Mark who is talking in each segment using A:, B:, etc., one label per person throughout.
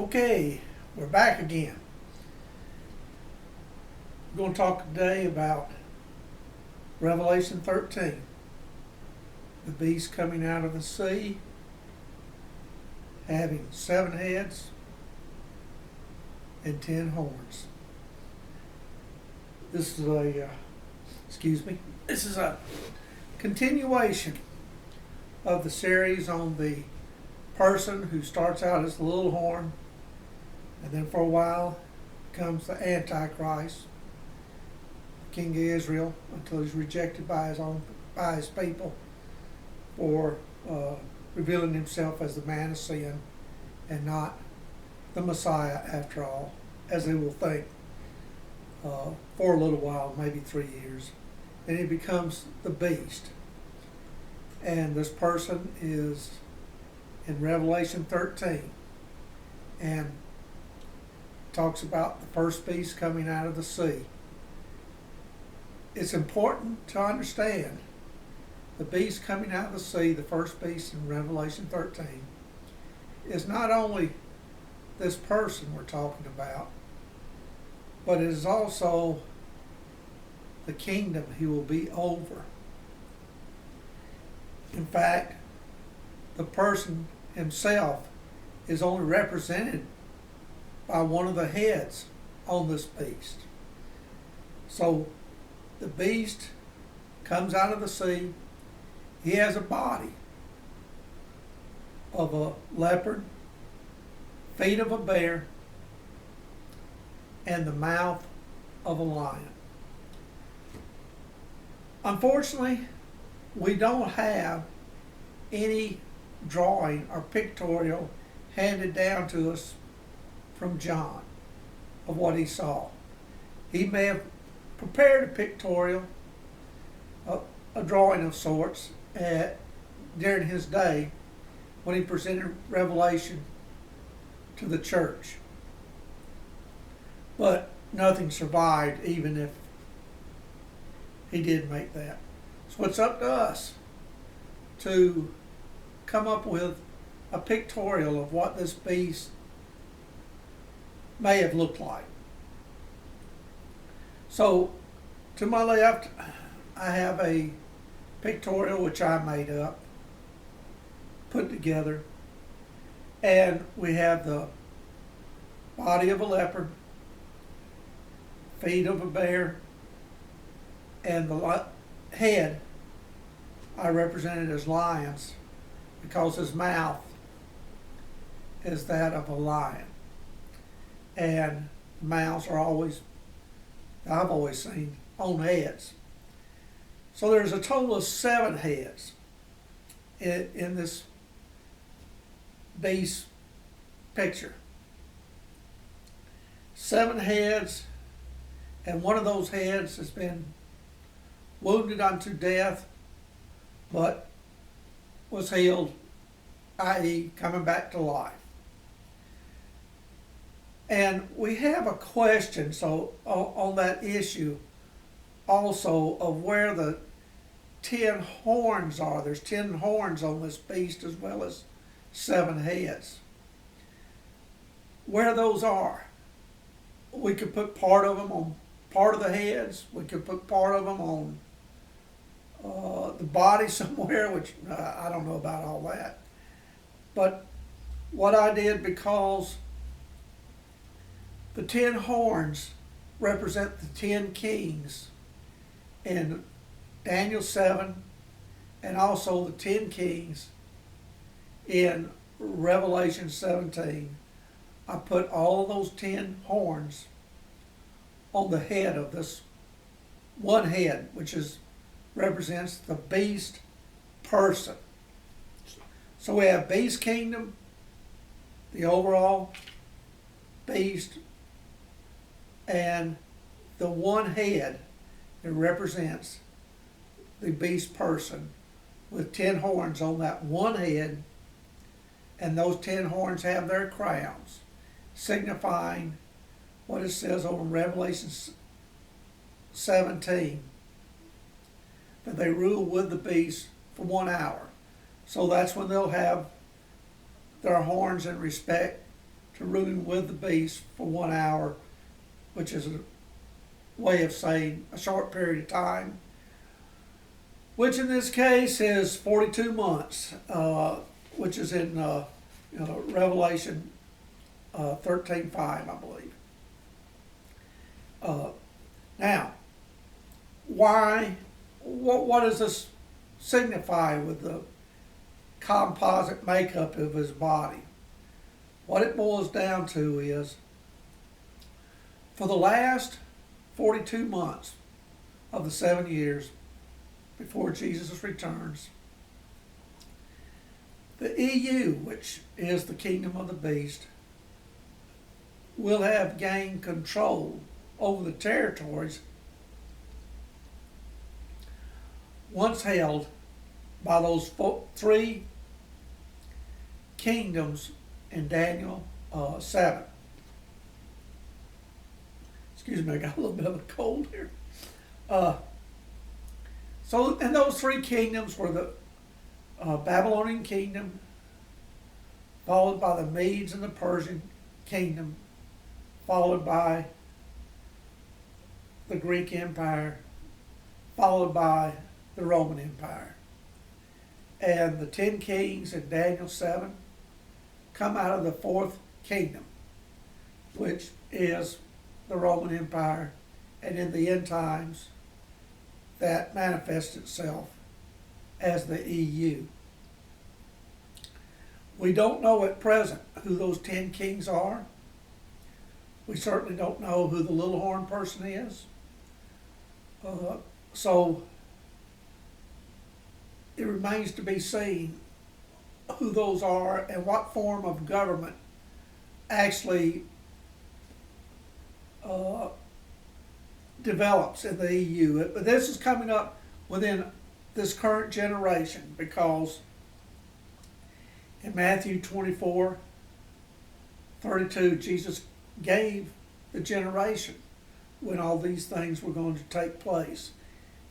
A: Okay, we're back again. We're going to talk today about Revelation 13. The beast coming out of the sea, having 7 heads and 10 horns. This is a continuation of the series on the person who starts out as the little horn, and then for a while becomes the Antichrist, the king of Israel, until he's rejected by his people for revealing himself as the man of sin and not the Messiah after all, as they will think for a little while, maybe 3 years. Then he becomes the beast. And this person is in Revelation 13 and talks about the first beast coming out of the sea. It's important to understand the beast coming out of the sea, the first beast in Revelation 13, is not only this person we're talking about, but it is also the kingdom he will be over. In fact, the person himself is only represented by one of the heads on this beast. So the beast comes out of the sea. He has a body of a leopard, feet of a bear, and the mouth of a lion. Unfortunately, we don't have any drawing or pictorial handed down to us from John of what he saw. He may have prepared a pictorial, a drawing of sorts, during his day when he presented Revelation to the church. But nothing survived, even if he did make that. So it's up to us to come up with a pictorial of what this beast may have looked like. So to my left, I have a pictorial which I made up, put together, and we have the body of a leopard, feet of a bear, and the head I represented as lions because his mouth is that of a lion. And mouths are always, I've always seen, on heads. So there's a total of 7 heads in this beast picture. 7 heads, and one of those heads has been wounded unto death, but was healed, i.e. coming back to life. And we have a question on that issue also of where the 10 horns are. There's 10 horns on this beast as well as 7 heads. Where those are. We could put part of them on part of the heads. We could put part of them on the body somewhere, which I don't know about all that. But what I did, because the 10 horns represent the 10 kings in Daniel 7, and also the 10 kings in Revelation 17. I put all of those 10 horns on the head of this one head, which represents the beast person. So we have beast kingdom, the overall beast, and the one head that represents the beast person with 10 horns on that one head, and those 10 horns have their crowns, signifying what it says over in Revelation 17, that they rule with the beast for 1 hour. So that's when they'll have their horns in respect to ruling with the beast for 1 hour, which is a way of saying a short period of time, which in this case is 42 months, which is in Revelation 13:5, I believe. Now, what does this signify with the composite makeup of his body? What it boils down to is, for the last 42 months of the 7 years before Jesus returns, the EU, which is the kingdom of the beast, will have gained control over the territories once held by those three kingdoms in Daniel 7. Excuse me, I got a little bit of a cold here. And those three kingdoms were the Babylonian kingdom, followed by the Medes and the Persian kingdom, followed by the Greek Empire, followed by the Roman Empire. And the 10 kings in Daniel 7 come out of the fourth kingdom, which is the Roman Empire, and in the end times that manifests itself as the EU. We don't know at present who those 10 kings are. We certainly don't know who the little horn person is. So it remains to be seen who those are and what form of government actually develops in the EU. But this is coming up within this current generation, because in Matthew 24:32, Jesus gave the generation when all these things were going to take place.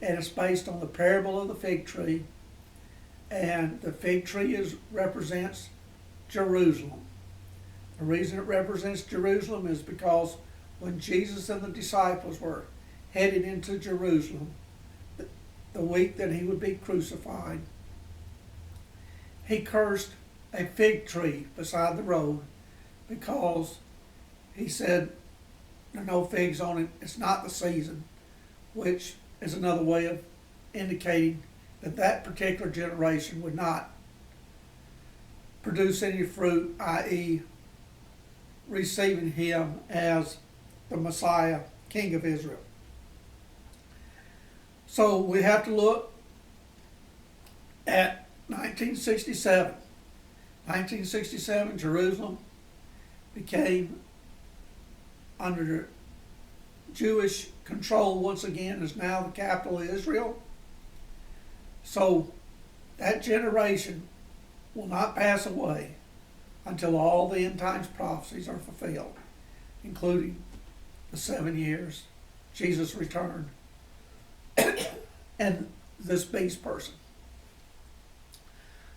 A: And it's based on the parable of the fig tree. And the fig tree represents Jerusalem. The reason it represents Jerusalem is because when Jesus and the disciples were headed into Jerusalem, the week that he would be crucified, he cursed a fig tree beside the road because he said there are no figs on it, it's not the season, which is another way of indicating that that particular generation would not produce any fruit, i.e. receiving him as the Messiah, King of Israel. So we have to look at 1967. 1967, Jerusalem became under Jewish control once again, is now the capital of Israel. So that generation will not pass away until all the end times prophecies are fulfilled, including the 7 years, Jesus' return, and this beast person.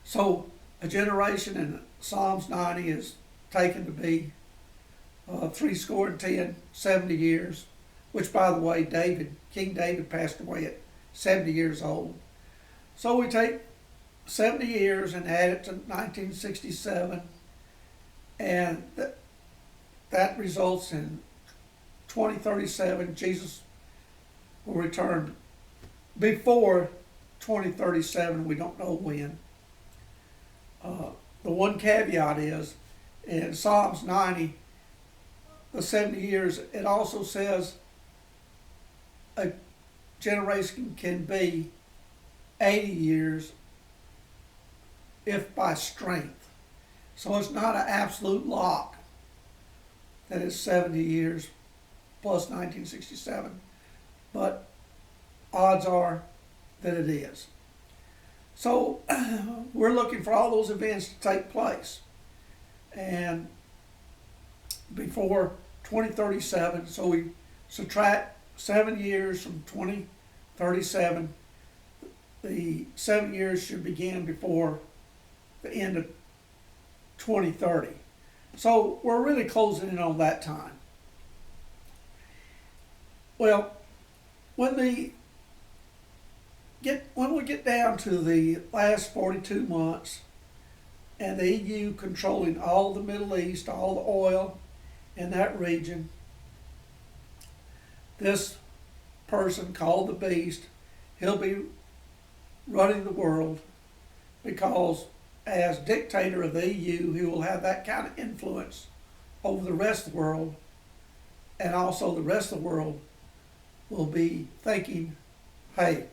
A: So a generation in Psalms 90 is taken to be 70 years, which, by the way, King David passed away at 70 years old. So we take 70 years and add it to 1967, and that results in 2037. Jesus will return before 2037. We don't know when. The one caveat is, in Psalms 90, the 70 years, it also says a generation can be 80 years if by strength. So it's not an absolute lock that it's 70 years plus 1967, but odds are that it is. So we're looking for all those events to take place, and before 2037, so we subtract 7 years from 2037. The 7 years should begin before the end of 2030. So we're really closing in on that time. Well, when we get down to the last 42 months and the EU controlling all the Middle East, all the oil in that region, this person called the beast, he'll be running the world, because as dictator of the EU, he will have that kind of influence over the rest of the world, and also the rest of the world will be thinking, hey,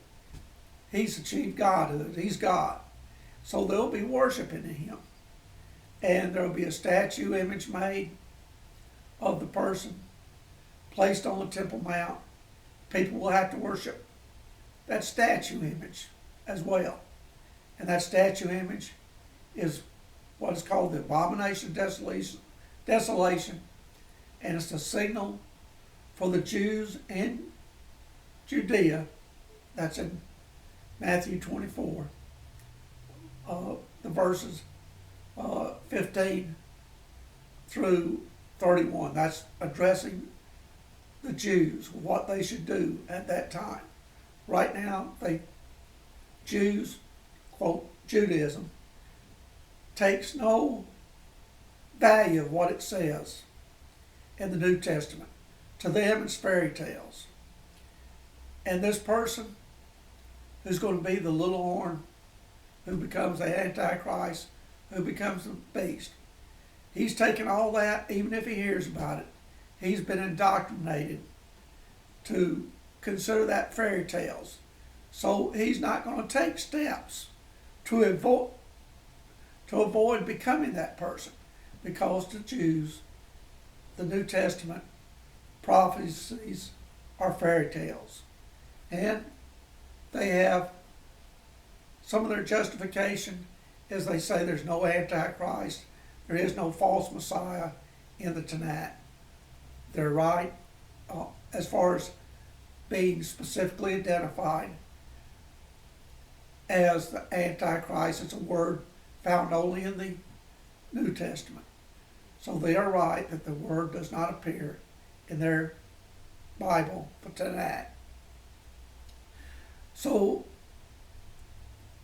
A: he's the chief God, he's God. So they'll be worshiping him. And there'll be a statue image made of the person placed on the Temple Mount. People will have to worship that statue image as well. And that statue image is what is called the abomination of desolation. And it's a signal for the Jews in Judea. That's in Matthew 24, the verses 15 through 31. That's addressing the Jews, what they should do at that time. Right now, Jews, quote, Judaism, takes no value of what it says in the New Testament. To them, it's fairy tales. And this person who's going to be the little horn, who becomes the Antichrist, who becomes the beast, he's taken all that, even if he hears about it, he's been indoctrinated to consider that fairy tales. So he's not going to take steps to avoid becoming that person, because to Jews, the New Testament prophecies are fairy tales. And they have some of their justification is they say there's no Antichrist, there is no false Messiah in the Tanakh. They're right as far as being specifically identified as the Antichrist. It's a word found only in the New Testament. So they are right that the word does not appear in their Bible, the Tanakh. So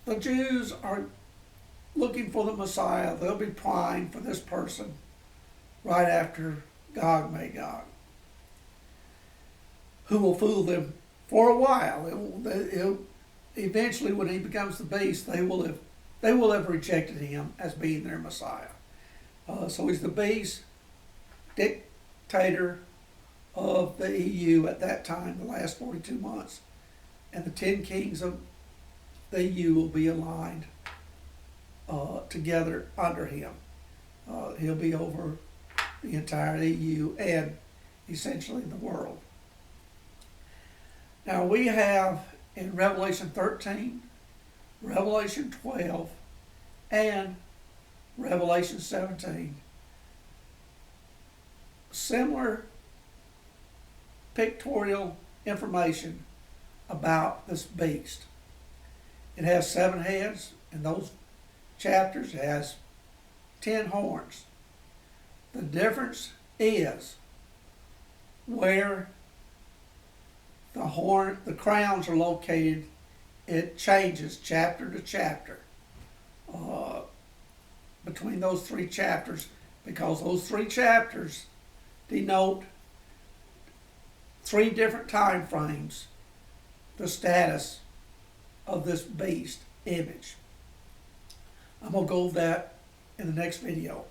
A: the Jews are looking for the Messiah. They'll be prying for this person right after Gog Magog, who will fool them for a while. Eventually, when he becomes the beast, they will have rejected him as being their Messiah. So he's the beast, dictator of the EU at that time, the last 42 months. And the 10 kings of the EU will be aligned together under him. He'll be over the entire EU and essentially the world. Now we have in Revelation 13, Revelation 12, and Revelation 17 similar pictorial information about this beast. It has 7 heads. In those chapters, it has 10 horns. The difference is where the crowns are located. It changes chapter to chapter between those 3 chapters, because those 3 chapters denote 3 different time frames, the status of this beast image. I'm going to go over that in the next video.